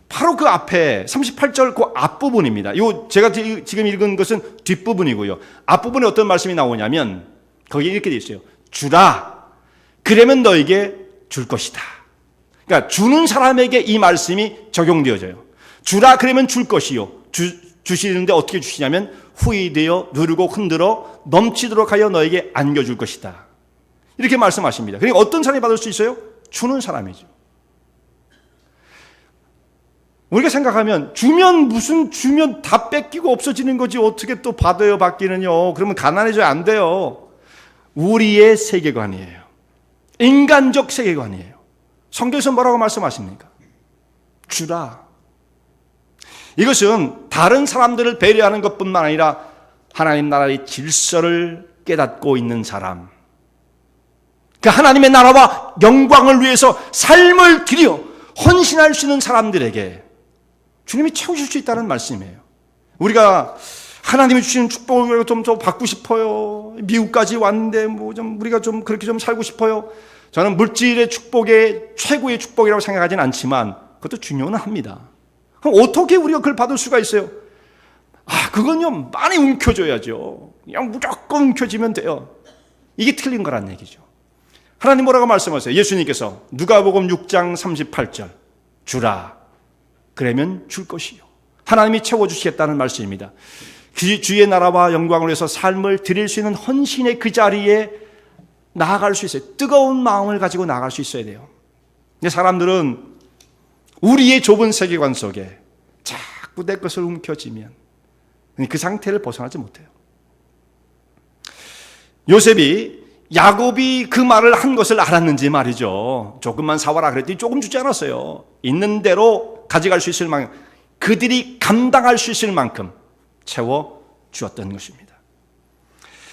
바로 그 앞에 38절 그 앞부분입니다. 제가 지금 읽은 것은 뒷부분이고요. 앞부분에 어떤 말씀이 나오냐면 거기에 이렇게 되어 있어요. 주라. 그러면 너에게 줄 것이다. 그러니까 주는 사람에게 이 말씀이 적용되어져요. 주라 그러면 줄 것이요. 주시는데 어떻게 주시냐면 후이되어 누르고 흔들어 넘치도록 하여 너에게 안겨줄 것이다. 이렇게 말씀하십니다. 그러니까 어떤 사람이 받을 수 있어요? 주는 사람이죠. 우리가 생각하면 주면 다 뺏기고 없어지는 거지 어떻게 또 받기는요. 그러면 가난해져야 안 돼요. 우리의 세계관이에요. 인간적 세계관이에요. 성경에서 뭐라고 말씀하십니까? 주라. 이것은 다른 사람들을 배려하는 것뿐만 아니라 하나님 나라의 질서를 깨닫고 있는 사람, 그 하나님의 나라와 영광을 위해서 삶을 들여 헌신할 수 있는 사람들에게 주님이 채우실 수 있다는 말씀이에요. 우리가 하나님이 주시는 축복을 좀 받고 싶어요. 미국까지 왔는데 우리가 그렇게 좀 살고 싶어요. 저는 물질의 축복의 최고의 축복이라고 생각하지는 않지만 그것도 중요는 합니다. 그럼 어떻게 우리가 그걸 받을 수가 있어요? 그건요 많이 움켜줘야죠. 그냥 무조건 움켜쥐면 돼요. 이게 틀린 거란 얘기죠. 하나님 뭐라고 말씀하세요? 예수님께서 누가복음 6장 38절 주라 그러면 줄 것이요. 하나님이 채워주시겠다는 말씀입니다. 그 주의 나라와 영광을 위해서 삶을 드릴 수 있는 헌신의 그 자리에 나아갈 수 있어요. 뜨거운 마음을 가지고 나아갈 수 있어야 돼요. 근데 사람들은 우리의 좁은 세계관 속에 자꾸 내 것을 움켜쥐면 그 상태를 벗어나지 못해요. 요셉이 야곱이 그 말을 한 것을 알았는지 말이죠. 조금만 사와라 그랬더니 조금 주지 않았어요. 있는 대로 가져갈 수 있을 만큼, 그들이 감당할 수 있을 만큼 채워 주었던 것입니다.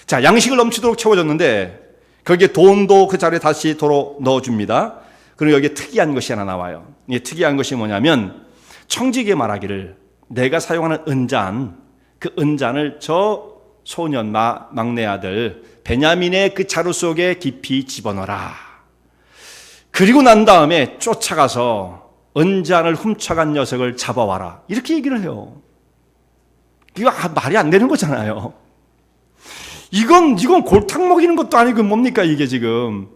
자, 양식을 넘치도록 채워줬는데 거기에 돈도 그 자리에 다시 도로 넣어줍니다. 그리고 여기에 특이한 것이 하나 나와요. 이게 특이한 것이 뭐냐면 청지기에 말하기를 내가 사용하는 은잔, 그 은잔을 저 소년 막내 아들 베냐민의 그 자루 속에 깊이 집어넣어라. 그리고 난 다음에 쫓아가서 은잔을 훔쳐간 녀석을 잡아와라. 이렇게 얘기를 해요. 이거 말이 안 되는 거잖아요. 이건 골탕 먹이는 것도 아니고 뭡니까 이게 지금.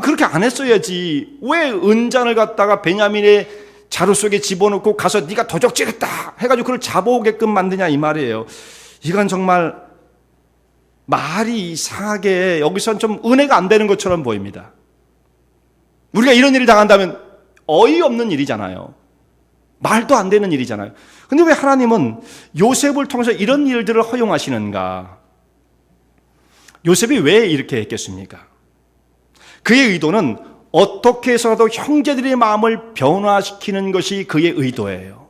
그렇게 안 했어야지. 왜 은잔을 갖다가 베냐민의 자루 속에 집어넣고 가서 네가 도적질했다 해가지고 그걸 잡아오게끔 만드냐 이 말이에요. 이건 정말 말이 이상하게 여기선 좀 은혜가 안 되는 것처럼 보입니다. 우리가 이런 일을 당한다면 어이없는 일이잖아요. 말도 안 되는 일이잖아요. 근데 왜 하나님은 요셉을 통해서 이런 일들을 허용하시는가? 요셉이 왜 이렇게 했겠습니까? 그의 의도는 어떻게 해서라도 형제들의 마음을 변화시키는 것이 그의 의도예요.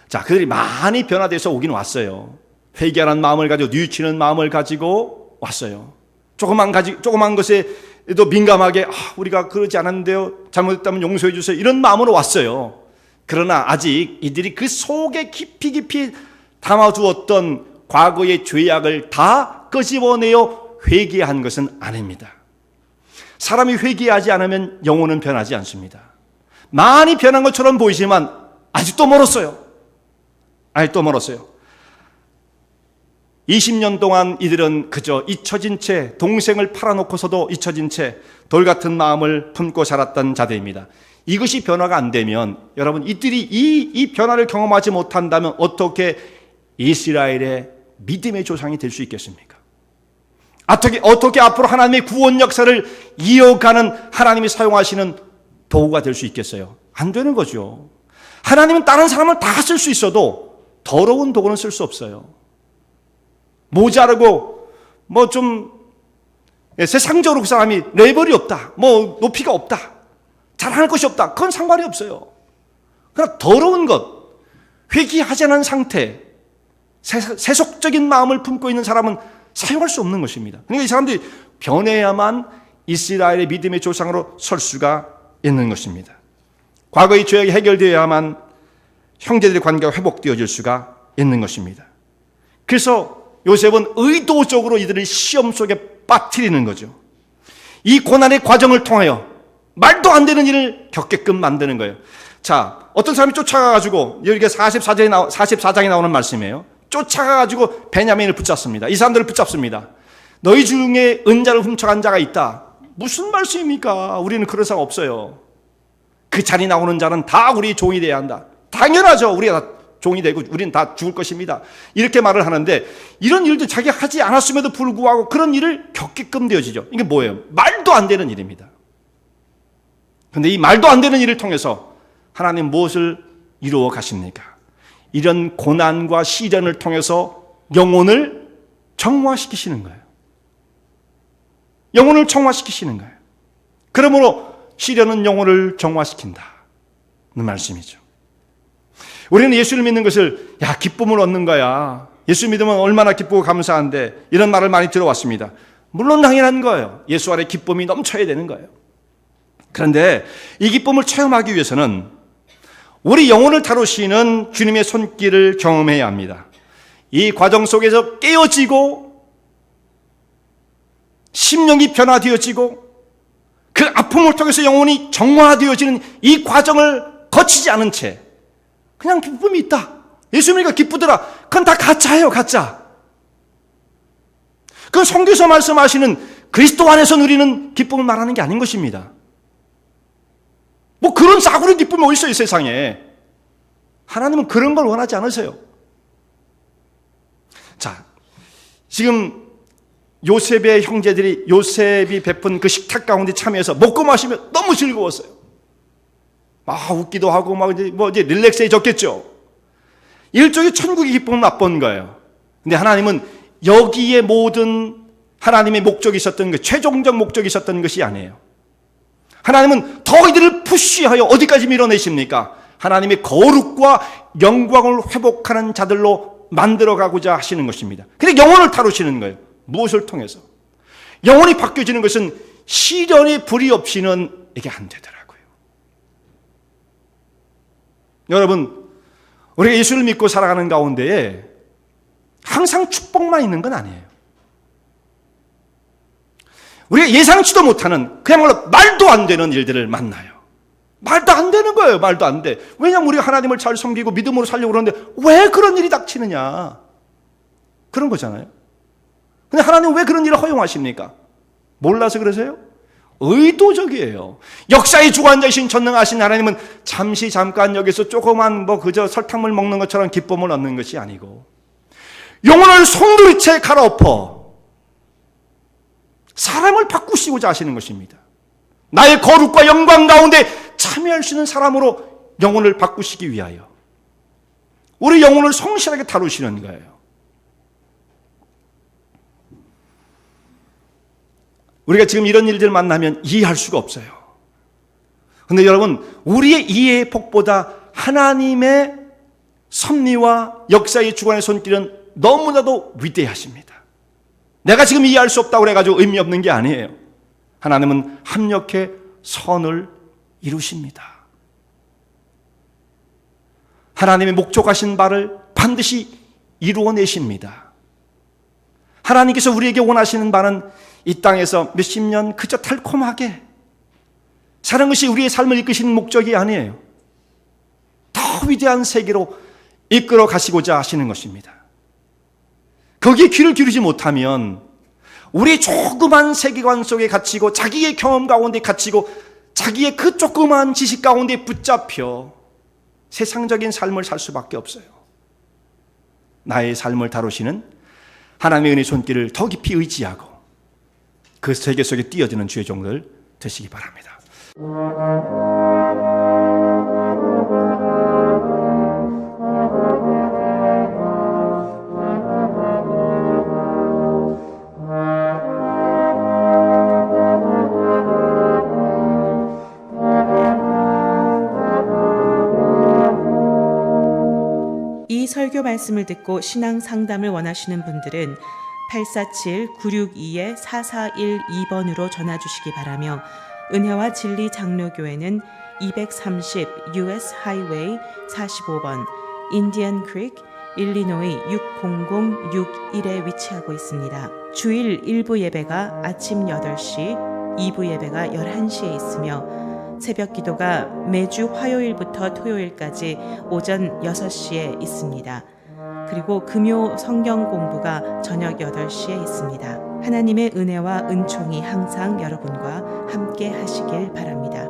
자, 그들이 많이 변화돼서 오긴 왔어요. 회개하는 마음을 가지고 뉘우치는 마음을 가지고 왔어요. 조그만 것에도 민감하게 우리가 그러지 않았는데요, 잘못했다면 용서해 주세요, 이런 마음으로 왔어요. 그러나 아직 이들이 그 속에 깊이 담아두었던 과거의 죄악을 다 끄집어내어 회개한 것은 아닙니다. 사람이 회개하지 않으면 영혼은 변하지 않습니다. 많이 변한 것처럼 보이지만 아직도 멀었어요. 20년 동안 이들은 그저 잊혀진 채, 동생을 팔아놓고서도 잊혀진 채 돌같은 마음을 품고 자랐던 자들입니다. 이것이 변화가 안 되면 여러분, 이들이 이 변화를 경험하지 못한다면 어떻게 이스라엘의 믿음의 조상이 될 수 있겠습니까? 어떻게 앞으로 하나님의 구원 역사를 이어가는, 하나님이 사용하시는 도구가 될 수 있겠어요? 안 되는 거죠. 하나님은 다른 사람을 다 쓸 수 있어도 더러운 도구는 쓸 수 없어요. 모자르고 세상적으로 그 사람이 레벨이 없다, 높이가 없다, 잘할 것이 없다, 그건 상관이 없어요. 그러나 더러운 것, 회개하지 않은 상태, 세속적인 마음을 품고 있는 사람은 사용할 수 없는 것입니다. 그러니까 이 사람들이 변해야만 이스라엘의 믿음의 조상으로 설 수가 있는 것입니다. 과거의 죄악이 해결되어야만 형제들의 관계가 회복되어질 수가 있는 것입니다. 그래서 요셉은 의도적으로 이들을 시험 속에 빠뜨리는 거죠. 이 고난의 과정을 통하여 말도 안 되는 일을 겪게끔 만드는 거예요. 자, 어떤 사람이 쫓아가가지고, 여기가 44장에 나오는 말씀이에요. 쫓아가가지고 베냐민을 붙잡습니다. 이 사람들을 붙잡습니다. 너희 중에 은자를 훔쳐간 자가 있다. 무슨 말씀입니까? 우리는 그런 사람 없어요. 그 자리 나오는 자는 다 우리 종이 돼야 한다. 당연하죠. 우리가 다 종이 되고 우리는 다 죽을 것입니다. 이렇게 말을 하는데, 이런 일도 자기가 하지 않았음에도 불구하고 그런 일을 겪게끔 되어지죠. 이게 뭐예요? 말도 안 되는 일입니다. 그런데 이 말도 안 되는 일을 통해서 하나님 무엇을 이루어 가십니까? 이런 고난과 시련을 통해서 영혼을 정화시키시는 거예요. 영혼을 정화시키시는 거예요. 그러므로 시련은 영혼을 정화시킨다는 말씀이죠. 우리는 예수를 믿는 것을 기쁨을 얻는 거야, 예수 믿으면 얼마나 기쁘고 감사한데, 이런 말을 많이 들어왔습니다. 물론 당연한 거예요. 예수 안에 기쁨이 넘쳐야 되는 거예요. 그런데 이 기쁨을 체험하기 위해서는 우리 영혼을 다루시는 주님의 손길을 경험해야 합니다. 이 과정 속에서 깨어지고 심령이 변화되어지고 그 아픔을 통해서 영혼이 정화되어지는 이 과정을 거치지 않은 채 그냥 기쁨이 있다, 예수 믿으니까 기쁘더라. 그건 다 가짜예요, 가짜. 그건 성경에서 말씀하시는 그리스도 안에서 누리는 기쁨을 말하는 게 아닌 것입니다. 뭐 그런 싸구려 기쁨이 어디 있어요, 세상에. 하나님은 그런 걸 원하지 않으세요. 자, 지금 요셉의 형제들이 요셉이 베푼 그 식탁 가운데 참여해서 먹고 마시며 너무 즐거웠어요. 막 웃기도 하고 막 이제 릴렉스해졌겠죠. 일종의 천국의 기쁨을 맛본 거예요. 근데 하나님은 여기에 모든 하나님의 목적이 있었던 것, 최종적 목적이 있었던 것이 아니에요. 하나님은 더 이들을 푸시하여 어디까지 밀어내십니까? 하나님의 거룩과 영광을 회복하는 자들로 만들어가고자 하시는 것입니다. 근데 영혼을 다루시는 거예요. 무엇을 통해서? 영혼이 바뀌어지는 것은 시련의 불이 없이는 이게 안 되더라고요. 여러분, 우리가 예수를 믿고 살아가는 가운데에 항상 축복만 있는 건 아니에요. 우리가 예상치도 못하는 그야말로 말도 안 되는 일들을 만나요. 말도 안 되는 거예요. 말도 안 돼. 왜냐하면 우리가 하나님을 잘 섬기고 믿음으로 살려고 그러는데 왜 그런 일이 닥치느냐. 그런 거잖아요. 근데 하나님은 왜 그런 일을 허용하십니까? 몰라서 그러세요? 의도적이에요. 역사의 주관자이신 전능하신 하나님은 잠깐 여기서 조그만 그저 설탕물 먹는 것처럼 기쁨을 얻는 것이 아니고 영혼을 송두리째 갈아엎어 사람을 바꾸시고자 하시는 것입니다. 나의 거룩과 영광 가운데 참여할 수 있는 사람으로 영혼을 바꾸시기 위하여 우리 영혼을 성실하게 다루시는 거예요. 우리가 지금 이런 일들을 만나면 이해할 수가 없어요. 그런데 여러분, 우리의 이해의 폭보다 하나님의 섭리와 역사의 주관의 손길은 너무나도 위대하십니다. 내가 지금 이해할 수 없다고 해가지고 의미 없는 게 아니에요. 하나님은 합력해 선을 이루십니다. 하나님의 목적하신 바를 반드시 이루어내십니다. 하나님께서 우리에게 원하시는 바는 이 땅에서 몇십 년 그저 달콤하게 사는 것이 우리의 삶을 이끄시는 목적이 아니에요. 더 위대한 세계로 이끌어 가시고자 하시는 것입니다. 거기에 귀를 기울이지 못하면 우리 조그만 세계관 속에 갇히고 자기의 경험 가운데 갇히고 자기의 그 조그만 지식 가운데 붙잡혀 세상적인 삶을 살 수밖에 없어요. 나의 삶을 다루시는 하나님의 은혜의 손길을 더 깊이 의지하고 그 세계 속에 뛰어드는 주의 종들 되시기 바랍니다. 이 설교 말씀을 듣고 신앙 상담을 원하시는 분들은 847-962-4412번으로 전화 주시기 바라며 은혜와 진리 장로교회는 230 US 하이웨이 45번 인디언 크릭 일리노이 60061에 위치하고 있습니다. 주일 1부 예배가 아침 8시, 2부 예배가 11시에 있으며 새벽 기도가 매주 화요일부터 토요일까지 오전 6시에 있습니다. 그리고 금요 성경 공부가 저녁 8시에 있습니다. 하나님의 은혜와 은총이 항상 여러분과 함께 하시길 바랍니다.